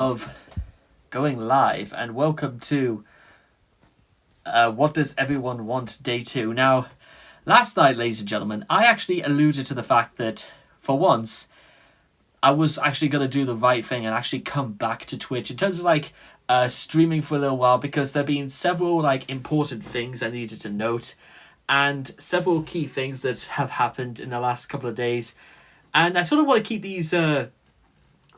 of going live, and welcome to What Does Everyone Want Day 2. Now, last night, ladies and gentlemen, I actually alluded to the fact that, for once, I was actually going to do the right thing and actually come back to Twitch in terms of streaming for a little while, because there have been several important things I needed to note and several key things that have happened in the last couple of days. And I sort of want to keep these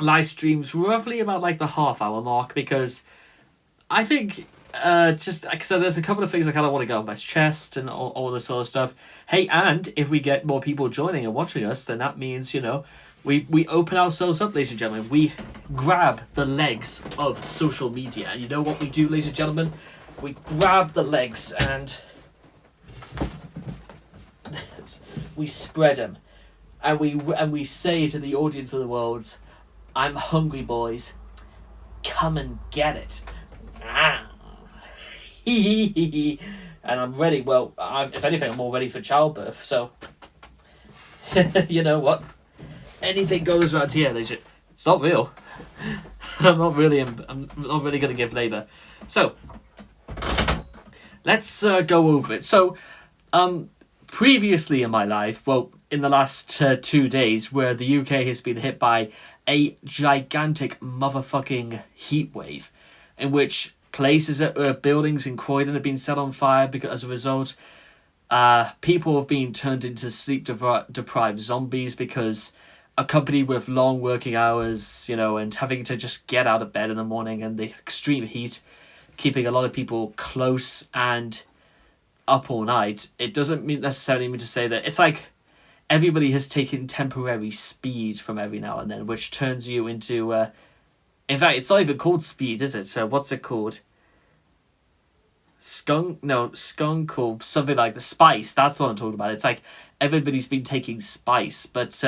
live streams roughly about the half-hour mark, because I think just like I said, there's a couple of things I kind of want to get on my chest and all this sort of stuff. Hey, and if we get more people joining and watching us, then that means, we open ourselves up, ladies and gentlemen. We grab the legs of social media. And you know what we do, ladies and gentlemen? We grab the legs and we spread them. And we say to the audience of the world, I'm hungry, boys. Come and get it. And I'm ready. Well, if anything, I'm all ready for childbirth. So, you know what? Anything goes around here. It's not real. I'm not really going to give labour. So, let's go over it. So, previously in my life, well, in the last 2 days, where the UK has been hit by a gigantic motherfucking heat wave, in which places, buildings in Croydon have been set on fire because as a result, people have been turned into sleep-deprived zombies because accompanied with long working hours, and having to just get out of bed in the morning, and the extreme heat keeping a lot of people close and up all night. It doesn't necessarily mean to say that it's like everybody has taken temporary speed from every now and then, which turns you into in fact, it's not even called speed, is it? What's it called? Skunk or something like the spice. That's what I'm talking about. It's like everybody's been taking spice, but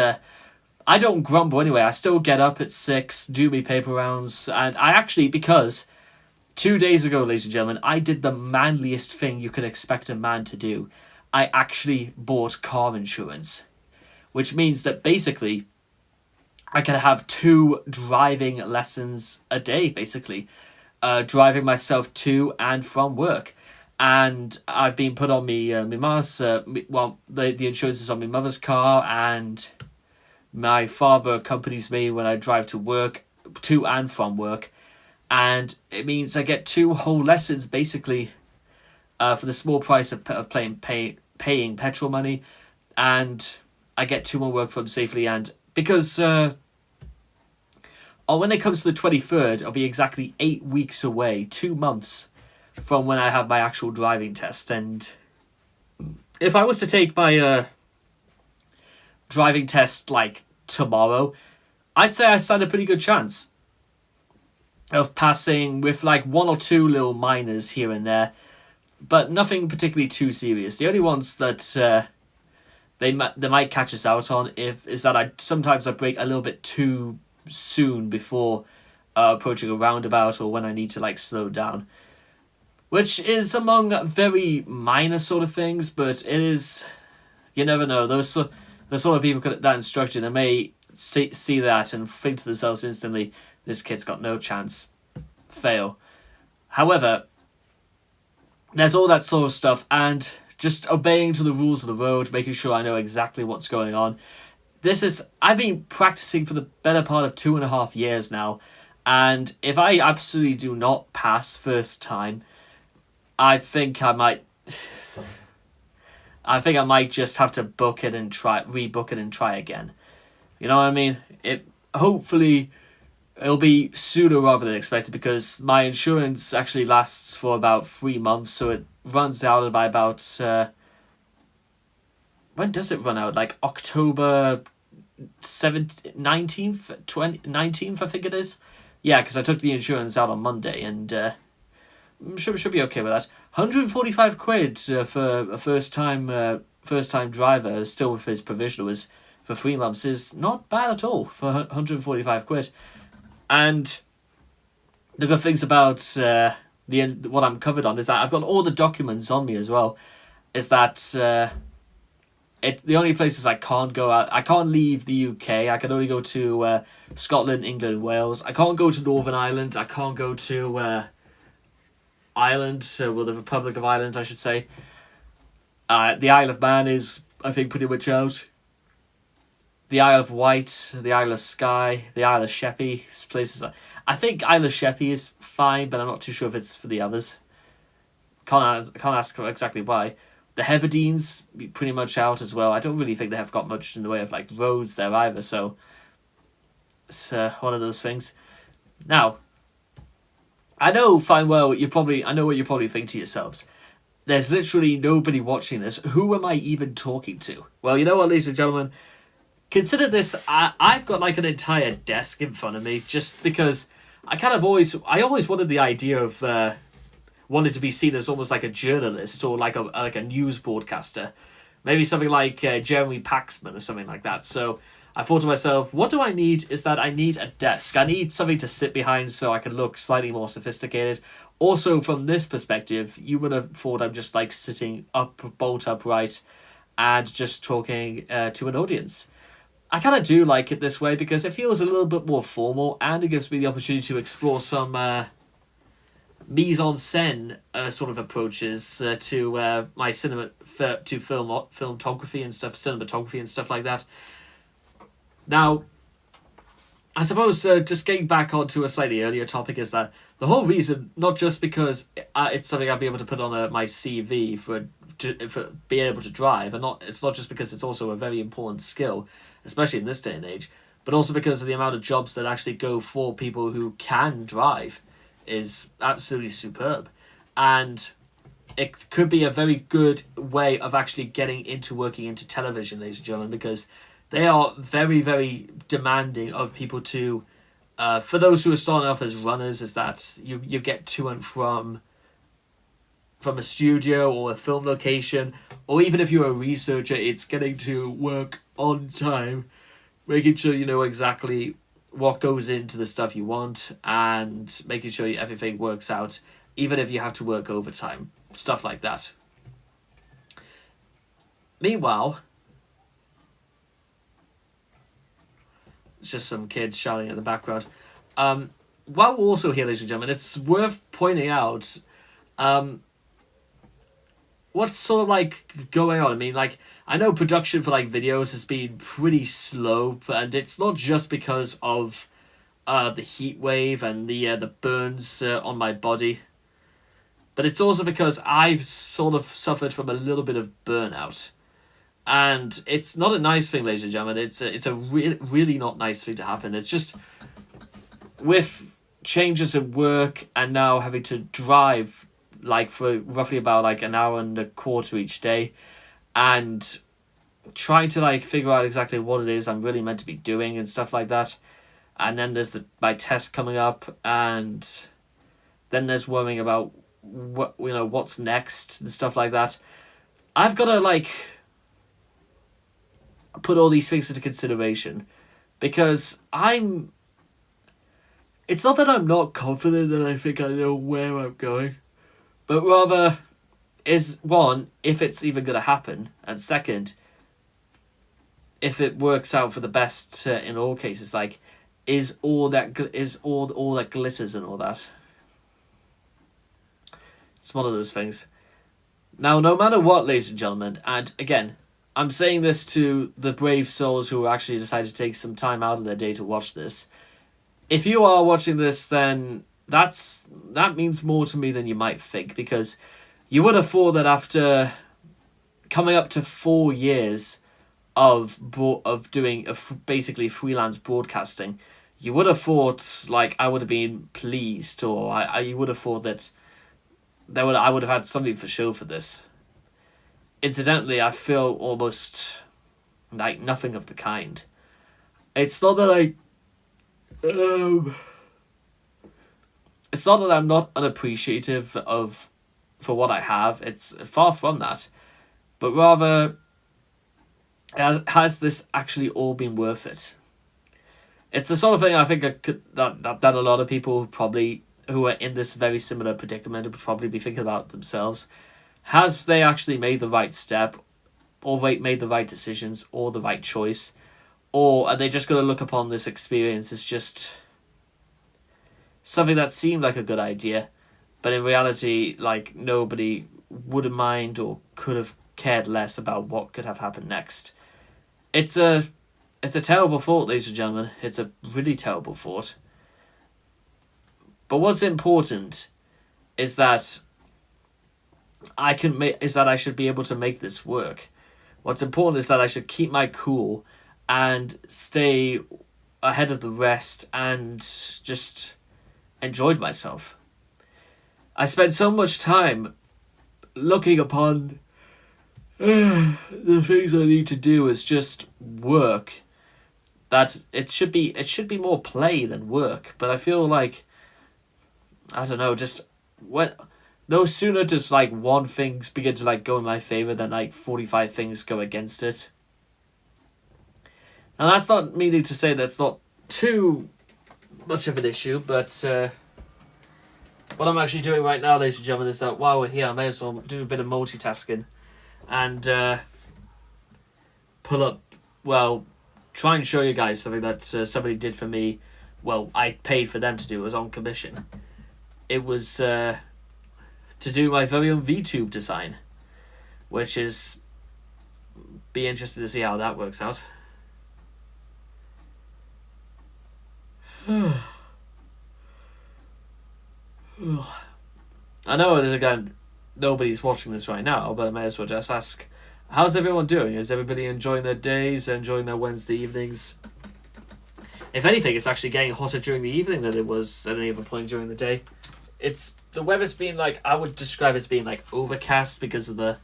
I don't grumble anyway. I still get up at 6, do my paper rounds, and I actually, because 2 days ago, ladies and gentlemen, I did the manliest thing you could expect a man to do. I actually bought car insurance, which means that basically I can have 2 driving lessons a day, basically. Driving myself to and from work. And I've been put on my mum's, the insurance is on my mother's car, and my father accompanies me when I drive to work, to and from work. And it means I get 2 whole lessons, basically, for the small price of paying petrol money. And I get 2 more work from safely, and because when it comes to the 23rd, I'll be exactly 8 weeks away, 2 months from when I have my actual driving test. And if I was to take my driving test tomorrow, I'd say I stand a pretty good chance of passing with 1 or 2 little minors here and there, but nothing particularly too serious. The only ones that they might catch us out on is that I sometimes brake a little bit too soon before approaching a roundabout, or when I need to slow down, which is among very minor sort of things, but it is, you never know, those sort of people that instruction, they may see that and think to themselves instantly, this kid's got no chance, fail. However, there's all that sort of stuff, and just obeying to the rules of the road, making sure I know exactly what's going on. I've been practicing for the better part of 2.5 years now, and if I absolutely do not pass first time, I think I might just have to rebook it and try again. You know what I mean? Hopefully it'll be sooner rather than expected, because my insurance actually lasts for about 3 months, so it runs out by about when does it run out? October 19th, I think it is. Yeah, because I took the insurance out on Monday, and should be okay with that. 145 quid for a first time driver, still with his provisionals for 3 months, is not bad at all for 145 quid. And the good things about what I'm covered on is that I've got all the documents on me as well. Is that The only places I can't go out, I can't leave the UK. I can only go to Scotland, England, Wales. I can't go to Northern Ireland. I can't go to Ireland, well, the Republic of Ireland, I should say. The Isle of Man is, I think, pretty much out. The Isle of Wight, the Isle of Skye, the Isle of Sheppey, places. I think Isle of Sheppey is fine, but I'm not too sure if it's for the others. Can't ask exactly why. The Hebrides pretty much out as well. I don't really think they have got much in the way of like roads there either. So it's one of those things. Now, I know fine well I know what you probably think to yourselves. There's literally nobody watching this. Who am I even talking to? Well, you know what, ladies and gentlemen. Consider this. I've got like an entire desk in front of me just because I always wanted the idea of. Wanted to be seen as almost like a journalist or like a news broadcaster, maybe something like Jeremy Paxman or something like that. So I thought to myself, what do I need is that I need a desk. I need something to sit behind so I can look slightly more sophisticated. Also, from this perspective, you would have thought I'm just like sitting up, bolt upright, and just talking to an audience. I kind of do like it this way because it feels a little bit more formal and it gives me the opportunity to explore some mise-en-scène sort of approaches to my filmography and stuff, cinematography and stuff like that. Now, I suppose just getting back onto a slightly earlier topic is that the whole reason, not just because it's something I'll be able to put on my CV for being able to drive, and it's not just because it's also a very important skill, especially in this day and age, but also because of the amount of jobs that actually go for people who can drive is absolutely superb. And it could be a very good way of actually getting into working into television, ladies and gentlemen, because they are very, very demanding of people to, for those who are starting off as runners, is that you get to and from a studio or a film location, or even if you're a researcher, it's getting to work on time, making sure you know exactly what goes into the stuff you want and making sure everything works out, even if you have to work overtime, stuff like that. Meanwhile, it's just some kids shouting in the background. While we're also here, ladies and gentlemen, it's worth pointing out what's sort of like going on. I mean, like, I know production for like videos has been pretty slow, and it's not just because of the heat wave and the burns on my body, but it's also because I've sort of suffered from a little bit of burnout, and it's not a nice thing, ladies and gentlemen. It's a really not nice thing to happen. It's just with changes in work and now having to drive like for roughly about like an hour and a quarter each day, and trying to like figure out exactly what it is I'm really meant to be doing and stuff like that. And then there's my test coming up, and then there's worrying about what's next and stuff like that. I've got to like put all these things into consideration because it's not that I'm not confident that I think I know where I'm going, but rather is one, if it's even going to happen, and second, if it works out for the best in all cases, like, is all that glitters and all that. It's one of those things. Now, no matter what, ladies and gentlemen, and again, I'm saying this to the brave souls who actually decided to take some time out of their day to watch this. If you are watching this, then that means more to me than you might think, because you would have thought that after coming up to 4 years of doing basically freelance broadcasting, you would have thought like I would have been pleased, or you would have thought that I would have had something for show for this. Incidentally, I feel almost like nothing of the kind. It's not that it's not that I'm not unappreciative for what I have. It's far from that, but rather, has this actually all been worth it? It's the sort of thing I think that a lot of people probably who are in this very similar predicament would probably be thinking about themselves. Has they actually made the right step? or made the right decisions or the right choice, or are they just going to look upon this experience as just something that seemed like a good idea, but in reality, like, nobody would have mind or could have cared less about what could have happened next. It's a terrible thought, ladies and gentlemen. It's a really terrible thought. But what's important is that I should be able to make this work. What's important is that I should keep my cool and stay ahead of the rest and just enjoyed myself. I spent so much time looking upon the things I need to do as just work, that it should be more play than work. But I feel like, I don't know, just when no sooner does like one thing begin to like go in my favor than like 45 things go against it. And that's not meaning to say that's not too much of an issue, but what I'm actually doing right now, ladies and gentlemen, is that while we're here, I may as well do a bit of multitasking and try and show you guys something that somebody did for me. Well, I paid for them to do. It was on commission. It was to do my very own VTube design, which is, be interested to see how that works out. I know there's again nobody's watching this right now, but I may as well just ask, how's everyone doing? Is everybody enjoying their days, enjoying their Wednesday evenings? If anything, it's actually getting hotter during the evening than it was at any other point during the day. The weather's been like, I would describe it as being like overcast because of the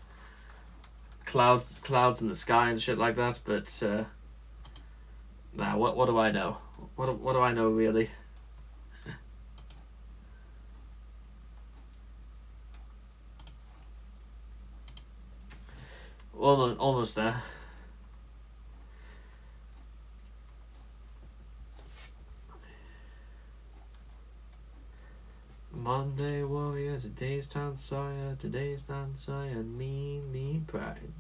clouds in the sky and shit like that, but nah, what do I know? What do I know really? Almost there. Monday warrior, today's town sawyer, mean pride.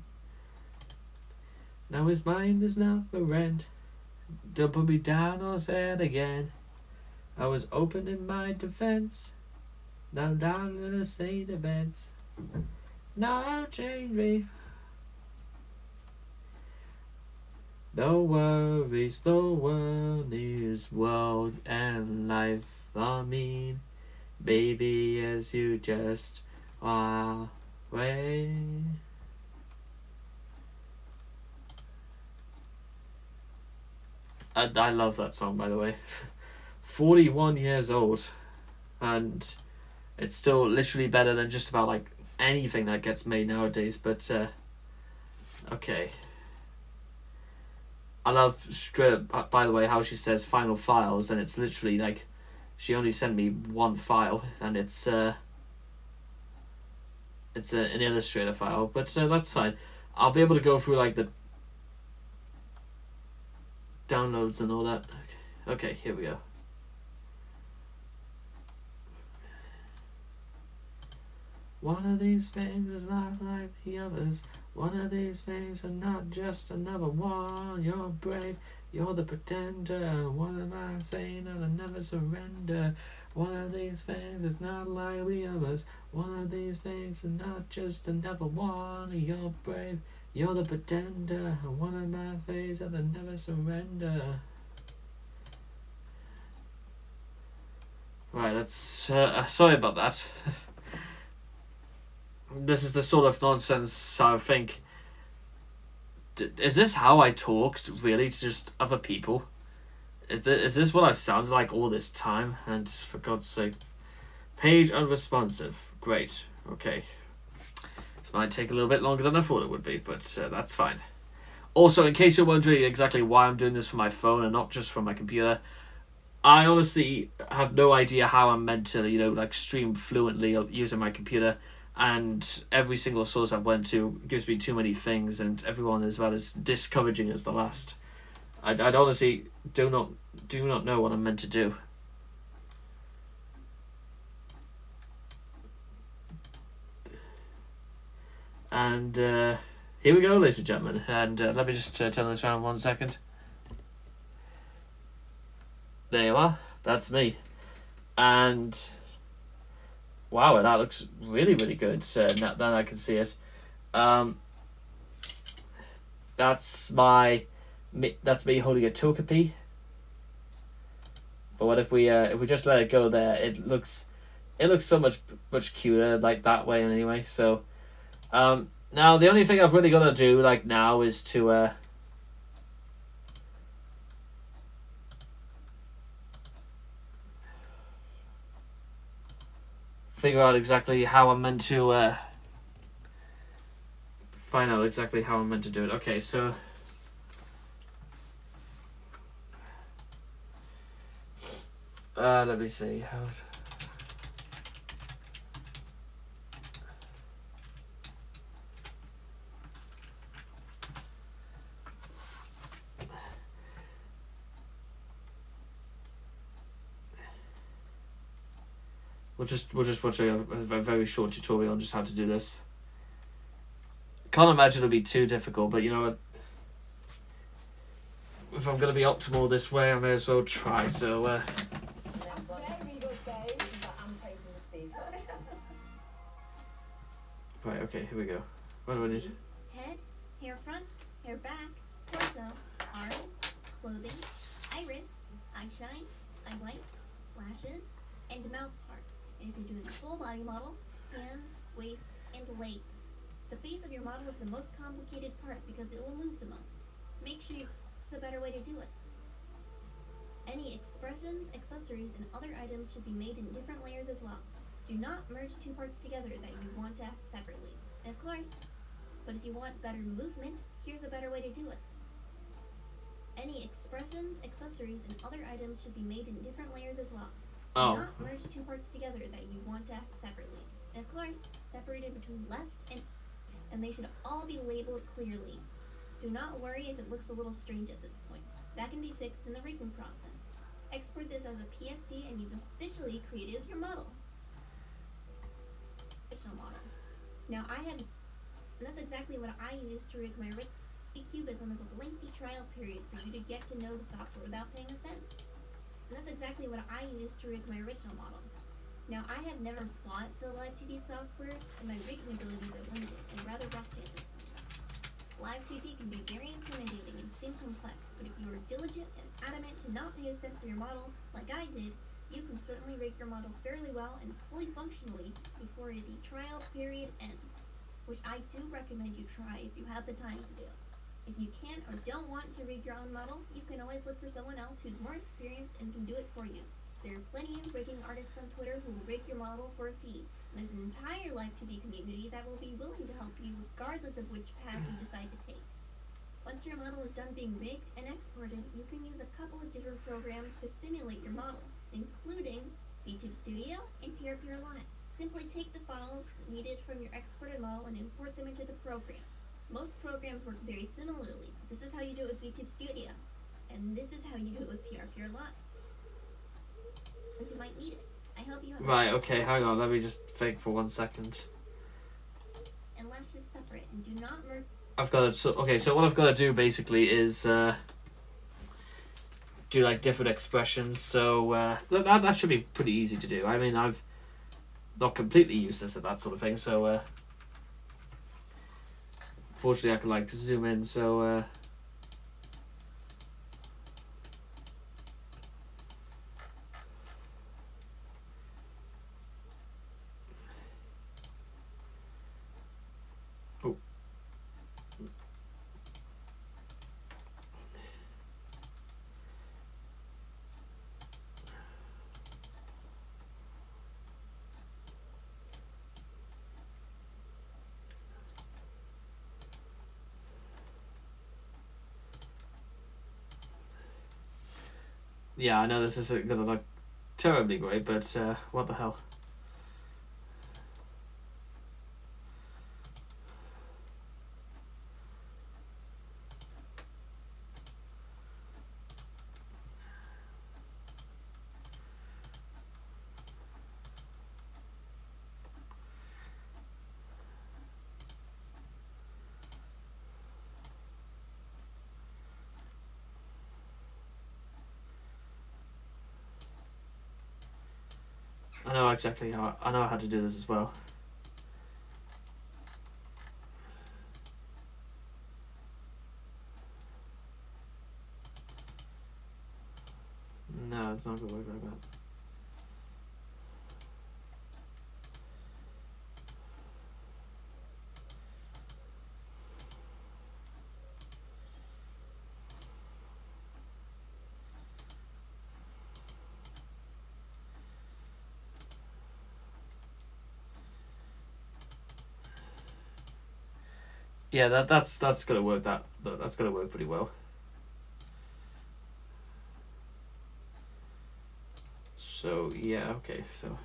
Now his mind is not for rent. Don't put me down or say it again. I was open in my defense. Now I'm down in a state events. Now I'll change me. No worries, the world is world and life. I mean, baby, as you just away. I love that song, by the way. 41 years old, and it's still literally better than just about like anything that gets made nowadays. But okay. I love straight up, by the way, how she says final files, and it's literally like she only sent me one file, and it's an Illustrator file, but that's fine. I'll be able to go through like the downloads and all that. Okay, here we go. One of these things is not like the others. One of these things are not just another one. You're brave, you're the pretender. What am I saying? I'll never surrender. One of these things is not like the others. One of these things is not just another one. You're brave, you're the pretender. One of my things I'll never surrender. Right, that's sorry about that. This is the sort of nonsense I think. Is this how I talked, really, to just other people? Is this what I've sounded like all this time? And for God's sake, page unresponsive. Great. Okay. This might take a little bit longer than I thought it would be, but that's fine. Also, in case you're wondering exactly why I'm doing this from my phone and not just from my computer, I honestly have no idea how I'm meant to, like stream fluently using my computer. And every single source I've went to gives me too many things, and everyone is about as discouraging as the last. I'd honestly do not know what I'm meant to do. And here we go, ladies and gentlemen. And let me just turn this around 1 second. There you are. That's me. And wow, that looks really, really good. Now that I can see it. That's me holding a Togepi. But what if we just let it go there? It looks so much cuter like that way anyway. So now the only thing I've really got to do like now is to figure out exactly how I'm meant to find out exactly how I'm meant to do it. Okay, so let me see how. We'll just watch a very short tutorial on just how to do this. Can't imagine it'll be too difficult, but you know what? If I'm gonna be optimal this way, I may as well try. So. Very good, babe, but I'm taking the speaker. Right. Okay. Here we go. What do I need? Head, hair front, hair back, torso, arms, clothing, iris, eyeshine, eyelights, lashes, and mouth parts. And if you're doing a full body model, hands, waist, and legs. The face of your model is the most complicated part because it will move the most. Make sure there's a better way to do it. Any expressions, accessories, and other items should be made in different layers as well. Do not merge two parts together that you want to act separately. And of course, but if you want better movement, here's a better way to do it. Any expressions, accessories, and other items should be made in different layers as well. Do Oh. not merge two parts together that you want to act separately. And of course, separated between left and they should all be labeled clearly. Do not worry if it looks a little strange at this point. That can be fixed in the rigging process. Export this as a PSD and you've officially created your model. Original model. Now and that's exactly what I used to rig my Cubism as a lengthy trial period for you to get to know the software without paying a cent. And that's exactly what I used to rig my original model. Now, I have never bought the Live2D software, and my rigging abilities are limited and rather rusty at this point. Live2D can be very intimidating and seem complex, but if you are diligent and adamant to not pay a cent for your model, like I did, you can certainly rig your model fairly well and fully functionally before the trial period ends, which I do recommend you try if you have the time to do. If you can't or don't want to rig your own model, you can always look for someone else who's more experienced and can do it for you. There are plenty of rigging artists on Twitter who will rig your model for a fee. And there's an entire Live2D community that will be willing to help you regardless of which path you decide to take. Once your model is done being rigged and exported, you can use a couple of different programs to simulate your model, including VTube Studio and PRPR Live. Simply take the files needed from your exported model and import them into the program. Most programs work very similarly. This is how you do it with VTube Studio, and this is how you do it with PRPR Live. You might need it. I hope you have. Right. Okay. Hang on. Let me just think for 1 second. And lashes separate, and do not merge. I've got to. Okay. So what I've got to do basically is do like different expressions. So that should be pretty easy to do. I mean, I've not completely useless at that sort of thing. So fortunately, I can like zoom in. So. Yeah, I know this isn't gonna look terribly great, but what the hell. I know exactly how I know how to do this as well. No, it's not gonna work like that. Yeah, that's gonna work. That's gonna work pretty well. So yeah, okay, so.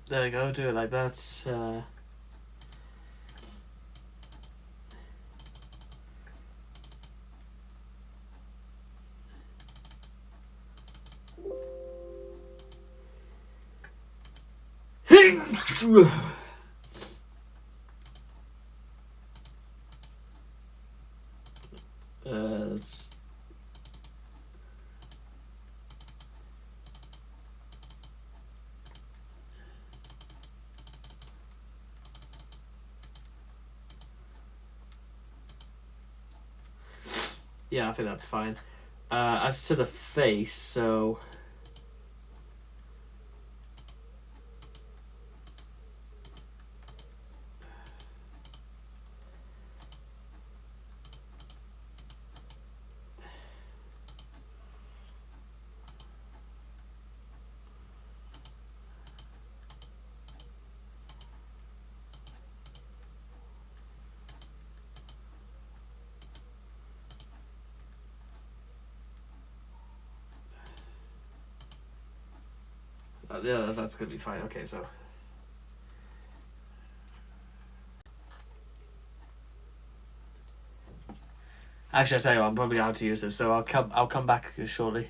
There we go, do it like that. Let's. Yeah, I think that's fine. As to the face, so. Yeah, that's gonna be fine. Okay, so. Actually, I tell you what, I'm probably gonna have to use this, so I'll come back shortly.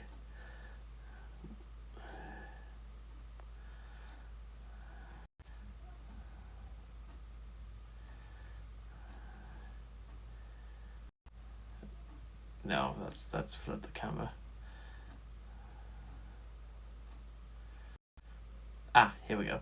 No, that's flip the camera. Ah, here we go.